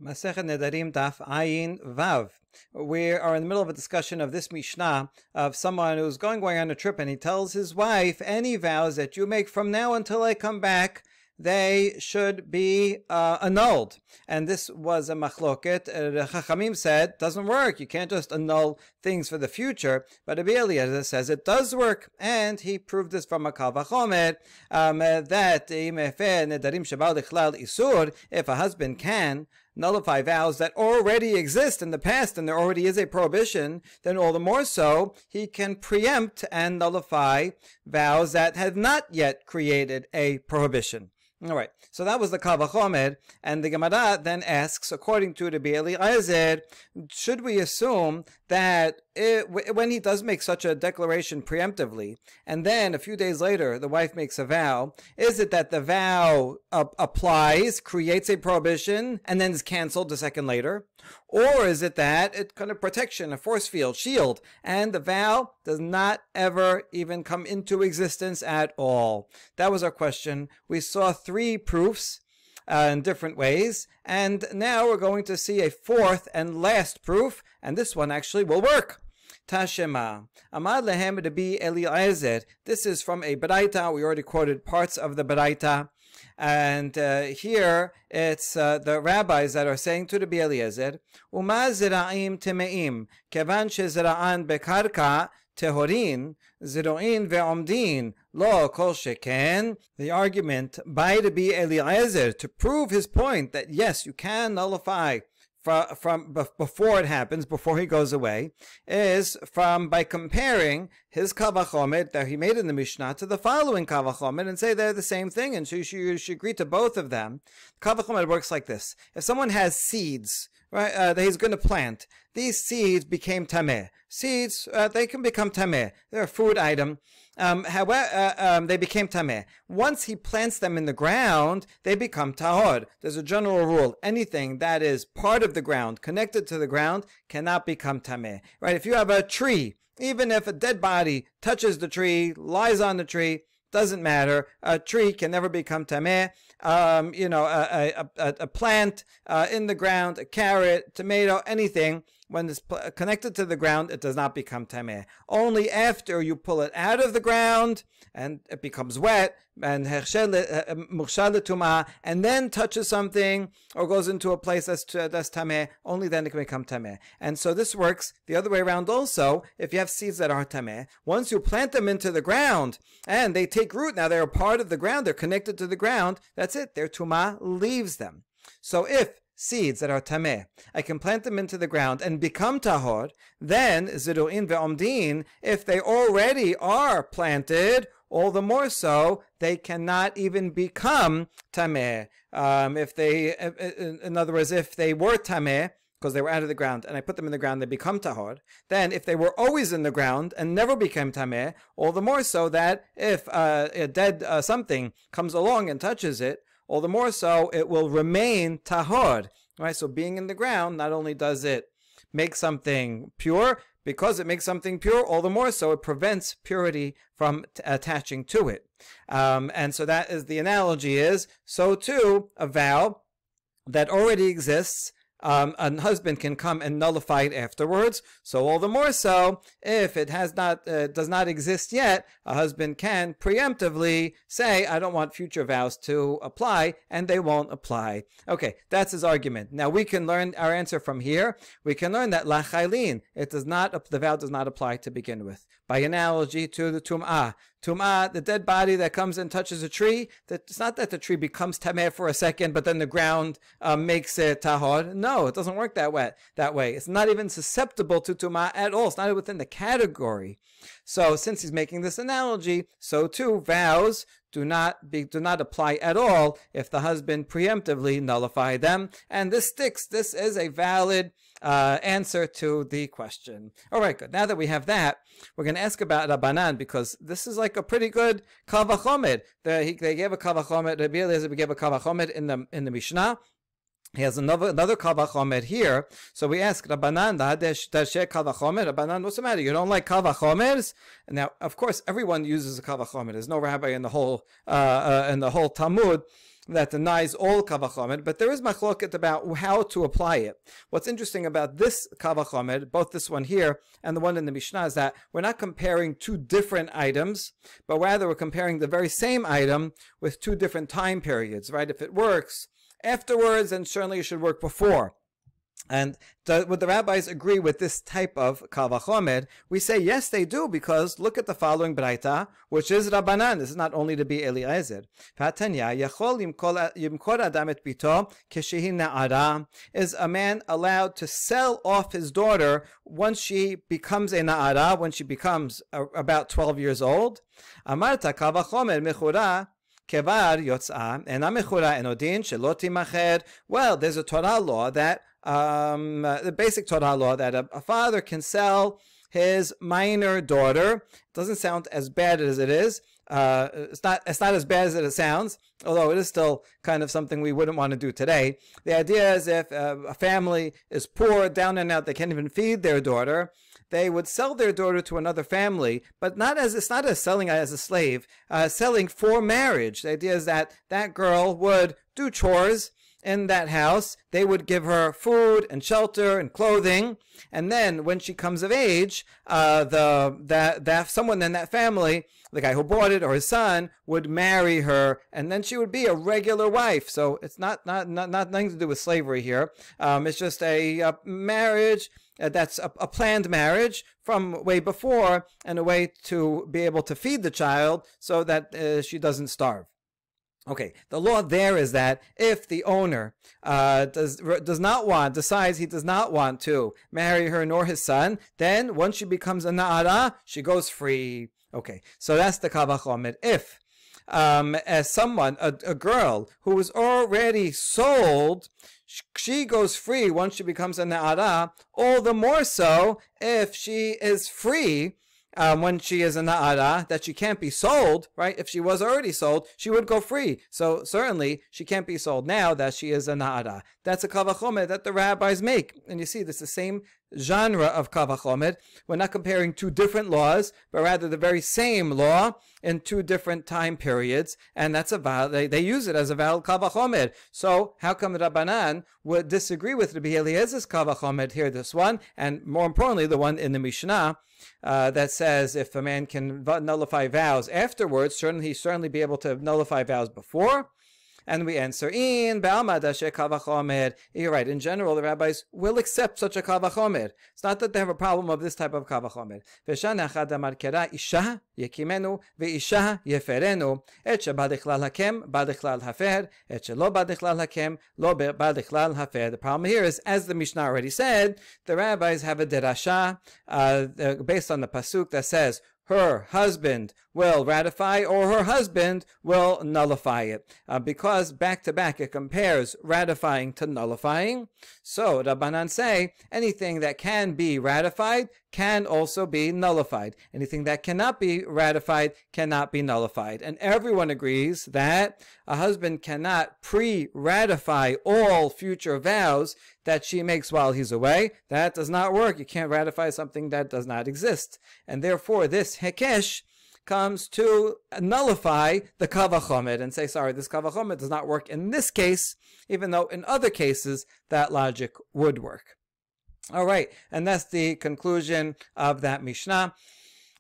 Masechet Nedarim Daf Ayin Vav. We are in the middle of a discussion of this Mishnah of someone who's going on a trip, and he tells his wife, any vows that you make from now until I come back, they should be annulled. And this was a machloket. Chachamim said, doesn't work. You can't just annul things for the future. But Rabbi Eliezer says it does work. And he proved this from a Kal Vachomer, that if a husband can nullify vows that already exist in the past and there already is a prohibition, then all the more so he can preempt and nullify vows that have not yet created a prohibition. All right, so that was the Kal Vachomer, and the Gemara then asks, according to Rabbi Eliezer, should we assume that when he does make such a declaration preemptively, and then a few days later the wife makes a vow, is it that the vow applies, creates a prohibition, and then is canceled a second later? Or is it that it kind of protection, a force field, shield, and the vow does not ever even come into existence at all? That was our question. We saw three proofs in different ways, and now we're going to see a fourth and last proof, and this one actually will work. Tashema. Amad lehem Rabbi Eliezer. This is from a Baraita. We already quoted parts of the Baraita. And here it's the rabbis that are saying to Rabbi Eliezer, Uma zira'im teme'im, kevan shezira'an bekarka tehorin, ziro'in ve'omdin, lo kol sheken. The argument by Rabbi Eliezer to prove his point that yes, you can nullify from before it happens, before he goes away, is by comparing his Kal Vachomer that he made in the Mishnah to the following Kal Vachomer and say they're the same thing, and so you should agree to both of them. Kal Vachomer works like this. If someone has seeds, right, that he's going to plant, these seeds became tameh. Seeds, they can become tameh. They're a food item. However, they became tameh. Once he plants them in the ground, they become tahor. There's a general rule. Anything that is part of the ground, connected to the ground, cannot become tameh. Right? If you have a tree, even if a dead body touches the tree, lies on the tree, doesn't matter. A tree can never become tameh. A plant in the ground, a carrot, tomato, anything, when it's connected to the ground, it does not become tameh. Only after you pull it out of the ground and it becomes wet and and then touches something or goes into a place that's tameh, only then it can become tameh. And so this works the other way around also. If you have seeds that are tameh, once you plant them into the ground and they take root, now they're a part of the ground, they're connected to the ground, that's it, their tumah leaves them. So if seeds that are tameh, I can plant them into the ground and become tahor, then ziru'in ve'omdin, if they already are planted, all the more so, they cannot even become tameh. In other words, if they were tameh, because they were out of the ground, and I put them in the ground, they become tahor. Then, if they were always in the ground and never became tameh, all the more so that if a dead something comes along and touches it, all the more so it will remain tahor. Right? So being in the ground, not only does it make something pure, because it makes something pure, all the more so it prevents purity from attaching to it. And so that is the analogy is, so too, a vow that already exists, a husband can come and nullify it afterwards. So all the more so, if it does not exist yet, a husband can preemptively say, I don't want future vows to apply, and they won't apply. Okay, that's his argument. Now we can learn our answer from here. We can learn that lachaylin, the vow does not apply to begin with. By analogy to the tum'ah. Tum'ah, the dead body that comes and touches a tree, it's not that the tree becomes tameh for a second, but then the ground makes it tahor. No, it doesn't work that way. It's not even susceptible to tum'ah at all. It's not within the category. So since he's making this analogy, so too vows do not apply at all if the husband preemptively nullified them. And this sticks. This is a valid answer to the question. All right, good. Now that we have that, we're going to ask about Rabbanan, because this is like a pretty good Kal Vachomer. They gave a Kal Vachomer. Rabbi Eliezer gave a Kal Vachomer in the Mishnah. He has another Kal Vachomer here. So we ask Rabbanan, Kal Vachomer. Rabbanan, what's the matter? You don't like Kal Vachomers? Now, of course, everyone uses a Kal Vachomer. There's no rabbi in the whole Talmud that denies all Kavachomed, but there is machloket about how to apply it. What's interesting about this Kavachomed, both this one here and the one in the Mishnah, is that we're not comparing two different items, but rather we're comparing the very same item with two different time periods, right? If it works afterwards, then certainly it should work before. And would the rabbis agree with this type of Kavachomed? We say yes, they do, because look at the following Braita, which is Rabbanan. This is not only to be Eliezer. Is a man allowed to sell off his daughter once she becomes a Na'ara, when she becomes about 12 years old? Amarta Kavachomed Mechura Kevar Yotz'a, Ena Mechura Enodin Shelo Timacher. Well, there's a Torah law that the basic Torah law that a father can sell his minor daughter. It doesn't sound as bad as it is. It's not as bad as it sounds, although it is still kind of something we wouldn't want to do today. The idea is if a family is poor, down and out, they can't even feed their daughter, they would sell their daughter to another family, but it's not as selling as a slave, selling for marriage. The idea is that that girl would do chores in that house. They would give her food and shelter and clothing, and then when she comes of age, someone in that family, the guy who bought it or his son, would marry her, and then she would be a regular wife. So it's not nothing to do with slavery here. It's just a marriage that's a planned marriage from way before, and a way to be able to feed the child so that she doesn't starve. Okay, the law there is that if the owner decides he does not want to marry her nor his son, then once she becomes a na'ara, she goes free. Okay, so that's the Kavachomed. If as someone, a girl who was already sold, she goes free once she becomes a na'ara, all the more so if she is free when she is a na'ara, that she can't be sold, right? If she was already sold, she would go free. So certainly she can't be sold now that she is a na'ara. That's a kavachomed that the rabbis make. And you see, this is the same genre of kavachomed. We're not comparing two different laws, but rather the very same law in two different time periods. And that's a valid, they use it as a valid kavachomed. So how come Rabbanan would disagree with Rabbi Eliezer's kavachomed here, this one, and more importantly, the one in the Mishnah, that says if a man can nullify vows afterwards, certainly be able to nullify vows before? And we answer, in Ba'alma dashe kavachomer. You're right. In general, the rabbis will accept such a kavachomer. It's not that they have a problem of this type of kavachomer. V'shana chad amar kera isha yekimenu ve'isha yeferenu et sheba dechlal hakem ba dechlal hafer et shelo ba dechlal hakem lo ba dechlal hafer. The problem here is, as the Mishnah already said, the rabbis have a derasha based on the pasuk that says her husband will ratify or her husband will nullify it. Because back to back it compares ratifying to nullifying. So Rabbanan say anything that can be ratified can also be nullified. Anything that cannot be ratified cannot be nullified. And everyone agrees that a husband cannot pre-ratify all future vows that she makes while he's away. That does not work. You can't ratify something that does not exist. And therefore this hekesh comes to nullify the kavachomed and say, sorry, this kavachomed does not work in this case, even though in other cases that logic would work. All right, and that's the conclusion of that Mishnah.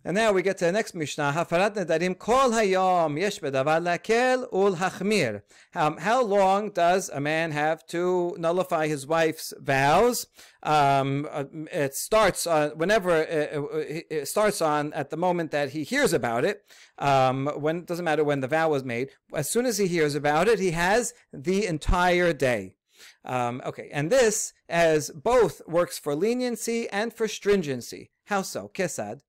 And now we get to the next Mishnah. Hafarat nedarim kol hayom yesh bedavar lakel ul hachmir. How long does a man have to nullify his wife's vows? It starts on whenever it starts on at the moment that he hears about it. When it doesn't matter when the vow was made. As soon as he hears about it, he has the entire day. Okay, and this as both works for leniency and for stringency. How so? Kesad.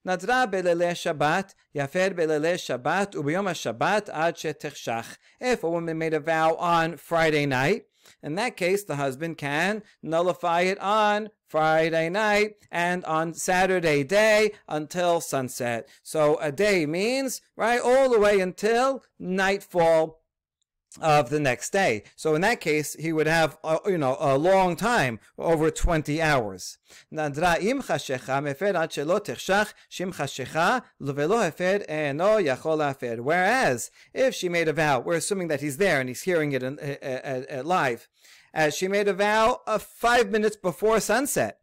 Nadra belele Shabbat, yafer belele Shabbat, ubiyom Shabbat ad shetechshach. If a woman made a vow on Friday night, in that case, the husband can nullify it on Friday night and on Saturday day until sunset. So a day means, right, all the way until nightfall. of the next day. So in that case, he would have, a long time, over 20 hours. Whereas, if she made a vow, we're assuming that he's there and he's hearing it live, as she made a vow 5 minutes before sunset,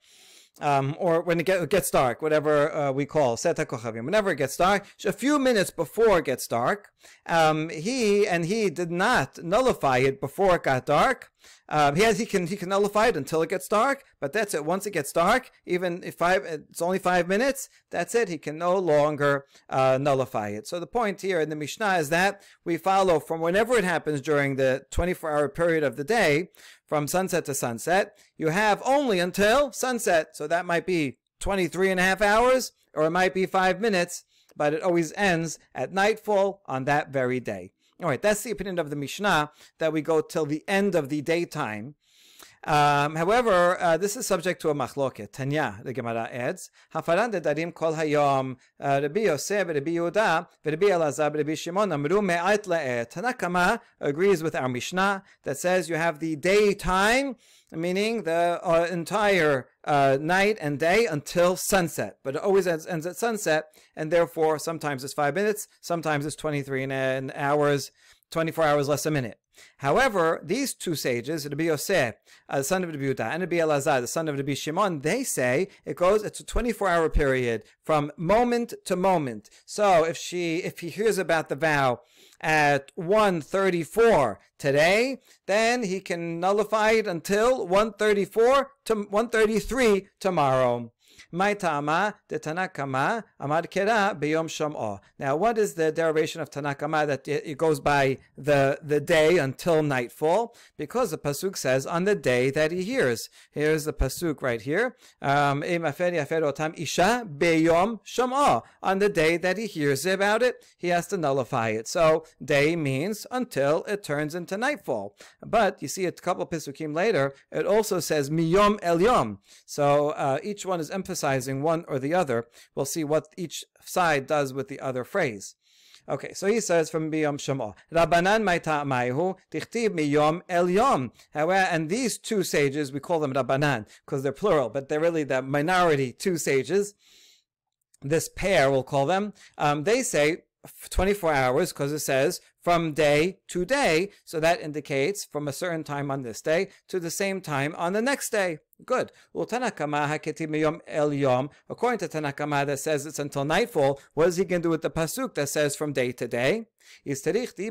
or when it gets dark, whatever we call Seta Kochavim. Whenever it gets dark, a few minutes before it gets dark, he did not nullify it before it got dark. He can nullify it until it gets dark, but that's it. Once it gets dark, even if it's only 5 minutes, that's it. He can no longer nullify it. So the point here in the Mishnah is that we follow from whenever it happens during the 24-hour period of the day, from sunset to sunset, you have only until sunset. So that might be 23.5 hours, or it might be 5 minutes, but it always ends at nightfall on that very day. All right, that's the opinion of the Mishnah, that we go till the end of the daytime. However, this is subject to a machloket. Tanya, the Gemara adds, Hafaran dedarim kol hayom, Rabbi Yosef, Rabbi Yehuda, Rabbi Elazar, Rabbi Shimon, amru me'at le'et. Tanakama agrees with our Mishnah that says you have the daytime, meaning the entire night and day until sunset. But it always ends at sunset, and therefore sometimes it's 5 minutes, sometimes it's 23 hours, 24 hours less a minute. However, these two sages, Rabbi Yosef, the son of Rabbi Yehuda, and Rabbi Elazar, the son of Rabbi Shimon, they say it's a 24-hour period from moment to moment. So if he hears about the vow at 1:34 today, then he can nullify it until 1:34 to 1:33 tomorrow. My Tama, the Tanakama, Amad Kera, Beyom Sham'ah. Now, what is the derivation of Tanakama that it goes by the day until nightfall? Because the Pasuk says, on the day that he hears. Here's the Pasuk right here. Isha Beyom Sham'ah. On the day that he hears about it, he has to nullify it. So, day means until it turns into nightfall. But, you see a couple Pasukim later, it also says Miyom El Yom. So, each one is emphasizing one or the other. We'll see what each side does with the other phrase. Okay, so he says from Biyom Shamo, Rabbanan Maita'maihu, Tichtib Miyom El Yom. And these two sages, we call them Rabbanan because they're plural, but they're really the minority two sages. This pair, we'll call them. They say 24 hours because it says from day to day. So that indicates from a certain time on this day to the same time on the next day. Good. According to Tanakama that says it's until nightfall, what is he going to do with the pasuk that says from day to day? He says, no,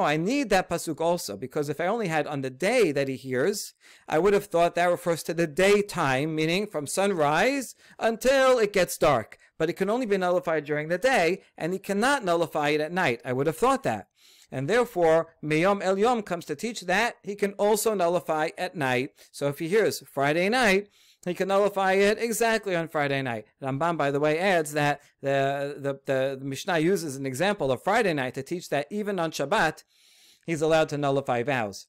I need that pasuk also, because if I only had on the day that he hears, I would have thought that refers to the daytime, meaning from sunrise until it gets dark. But it can only be nullified during the day, and he cannot nullify it at night. I would have thought that. And therefore, Meyom El Yom comes to teach that he can also nullify at night. So if he hears Friday night, he can nullify it exactly on Friday night. Rambam, by the way, adds that the Mishnah uses an example of Friday night to teach that even on Shabbat, he's allowed to nullify vows.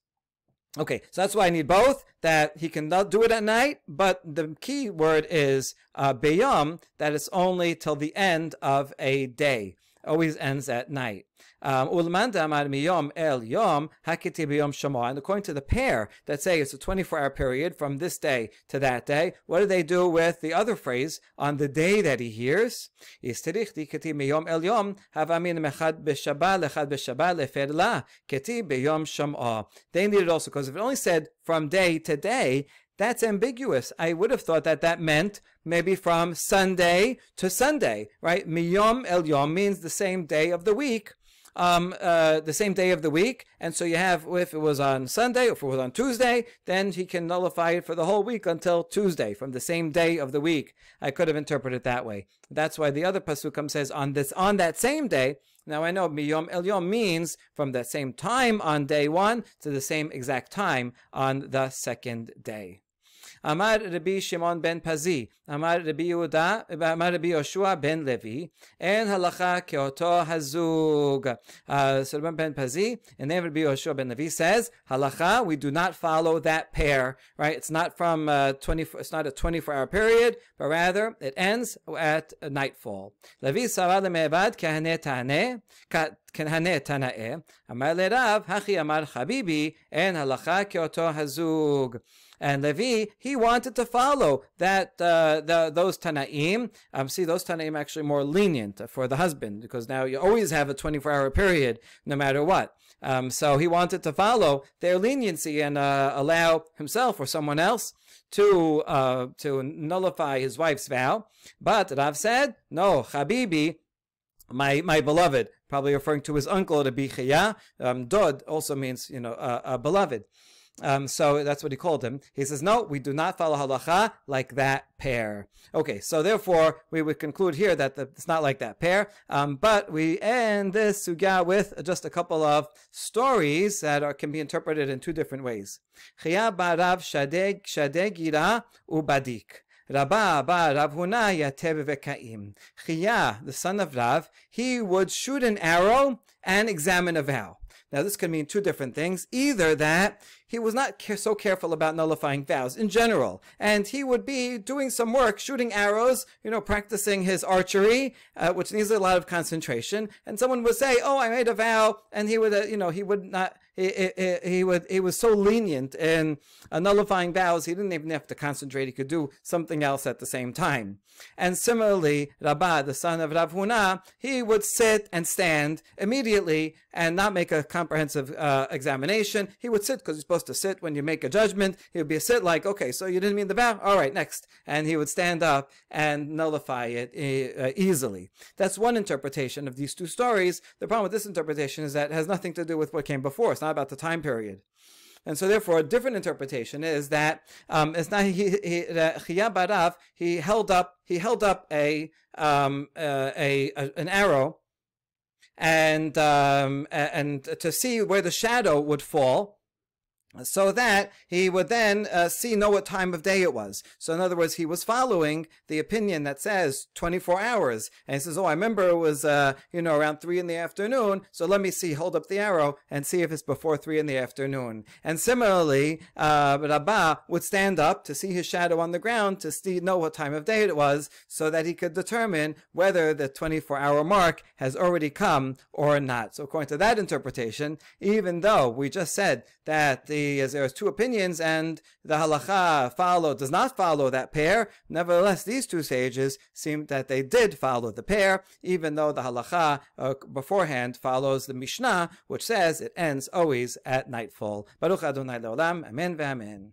Okay, so that's why I need both, that he can do it at night, but the key word is Beyom, that it's only till the end of a day. Always ends at night. And according to the pair that say it's a 24-hour period from this day to that day, what do they do with the other phrase, on the day that he hears? They need it also, because if it only said from day to day, that's ambiguous. I would have thought that meant maybe from Sunday to Sunday, right? Miyom El Yom means the same day of the week. And so you have, if it was on Sunday, or if it was on Tuesday, then he can nullify it for the whole week until Tuesday, from the same day of the week. I could have interpreted it that way. That's why the other Pasukam says on that same day. Now I know Miyom El Yom means from that same time on day one to the same exact time on the second day. Amar Rabbi Shimon ben Pazi, Amar Rabbi Yehuda, Amar Rabbi Yoshua ben Levi, and halacha keoto hazug. So Rabbi ben Pazi, and then Rabbi Yoshua ben Levi says, halacha, we do not follow that pair, right? It's not from 24. It's not a 24-hour period, but rather it ends at nightfall. Levi savar lemevad kahane tanae, Amar le Rav, hachi amar Habibi, and halacha keoto hazug. And Levi, he wanted to follow that those Tanaim. See, those Tanaim are actually more lenient for the husband, because now you always have a 24-hour period, no matter what. So he wanted to follow their leniency and allow himself or someone else to nullify his wife's vow. But Rav said, no, Habibi, my beloved, probably referring to his uncle, Rabbi Chiya. Dod also means, a beloved. So that's what he called him. He says, no, we do not follow halacha like that pair. Okay, so therefore, we would conclude here that it's not like that pair. But we end this sugya with just a couple of stories that can be interpreted in two different ways. Chiya bar Rav shadeg gira ubadik. Rabba bar Rav Huna yatev vekaim. Chiya, the son of Rav, he would shoot an arrow and examine a vow. Now, this could mean two different things. Either that he was not so careful about nullifying vows in general, and he would be doing some work, shooting arrows, practicing his archery, which needs a lot of concentration. And someone would say, "Oh, I made a vow," and he would, he would not. He was so lenient in nullifying vows, he didn't even have to concentrate. He could do something else at the same time. And similarly, Rabbah, the son of Rav Huna, he would sit and stand immediately and not make a comprehensive examination. He would sit because he's supposed to sit when you make a judgment. He would be a sit like, okay, so you didn't mean the vow? All right, next. And he would stand up and nullify it easily. That's one interpretation of these two stories. The problem with this interpretation is that it has nothing to do with what came before. It's not about the time period. And so therefore a different interpretation is that it's not Chiya bar Rav, he held up an arrow and to see where the shadow would fall, so that he would then know what time of day it was. So in other words, he was following the opinion that says 24 hours. And he says, oh, I remember it was, around 3 in the afternoon. So let me hold up the arrow and see if it's before 3 in the afternoon. And similarly, Rabbah would stand up to see his shadow on the ground to know what time of day it was, so that he could determine whether the 24-hour mark has already come or not. So according to that interpretation, even though we just said that there's two opinions and the halacha does not follow that pair, nevertheless these two sages seem that they did follow the pair, even though the halacha beforehand follows the Mishnah, which says it ends always at nightfall. Baruch Adonai Leolam, Amen ve'amen.